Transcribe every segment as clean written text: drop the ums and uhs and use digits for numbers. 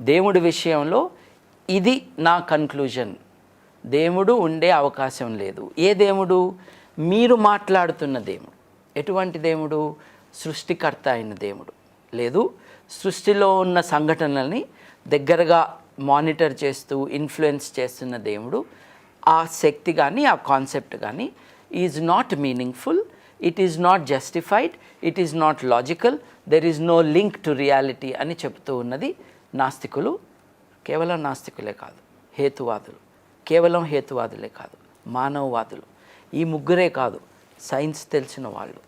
దేవుడి విషయంలో ఇది నా కన్క్లూజన్. దేవుడు ఉండే అవకాశం లేదు. ఏ దేవుడు? మీరు మాట్లాడుతున్న దేవుడు. ఎటువంటి దేవుడు? సృష్టికర్త అయిన దేవుడు. లేదు, సృష్టిలో ఉన్న సంఘటనల్ని దగ్గరగా మానిటర్ చేస్తూ ఇన్ఫ్లుయెన్స్ చేస్తున్న దేవుడు. ఆ శక్తి కానీ ఆ కాన్సెప్ట్ కానీ is not meaningful, it is not justified, it is not logical, there is no link to reality అని చెప్తూ ఉన్నది నాస్తికులు. కేవలం నాస్తికులే కాదు, హేతువాదులు. కేవలం హేతువాదులే కాదు, మానవవాదులు. ఈ ముగ్గురే కాదు, సైన్స్ తెలిసిన వాళ్ళు,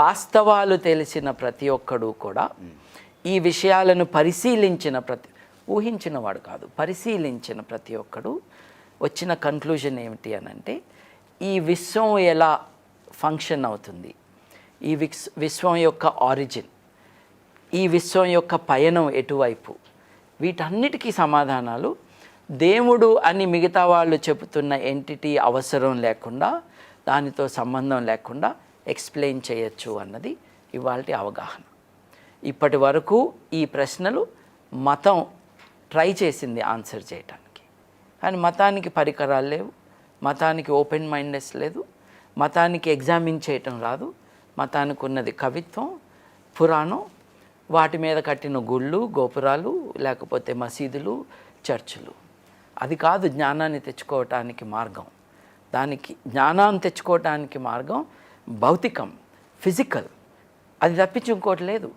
వాస్తవాలు తెలిసిన ప్రతి ఒక్కడు కూడా ఈ విషయాలను పరిశీలించిన ఊహించిన వాడు కాదు, పరిశీలించిన ప్రతి ఒక్కడు వచ్చిన కన్క్లూజన్ ఏమిటి అనంటే, ఈ విశ్వం ఎలా ఫంక్షన్ అవుతుంది, ఈ విశ్వం యొక్క ఆరిజిన్, ఈ విశ్వం యొక్క పయనం ఎటువైపు, వీటన్నిటికీ సమాధానాలు దేవుడు అని మిగతా వాళ్ళు చెబుతున్న ఎంటిటీ అవసరం లేకుండా, దానితో సంబంధం లేకుండా ఎక్స్ప్లెయిన్ చేయొచ్చు అన్నది ఇవాల్టి అవగాహన. ఇప్పటి వరకు ఈ ప్రశ్నలు మతం ట్రై చేసింది ఆన్సర్ చేయటానికి, కానీ మతానికి పరికరాలు లేవు, మతానికి ఓపెన్ మైండ్నెస్ లేదు, మతానికి ఎగ్జామిన్ చేయటం రాదు. మతానికి ఉన్నది కవిత్వం, పురాణం, వాటి మీద కట్టిన గుళ్ళు, గోపురాలు, లేకపోతే మసీదులు, చర్చిలు. అది కాదు జ్ఞానాన్ని తెచ్చుకోవటానికి మార్గం. దానికి జ్ఞానాన్ని తెచ్చుకోవటానికి మార్గం భౌతికం, ఫిజికల్. అది తప్పించి ఇంకోటి లేదు.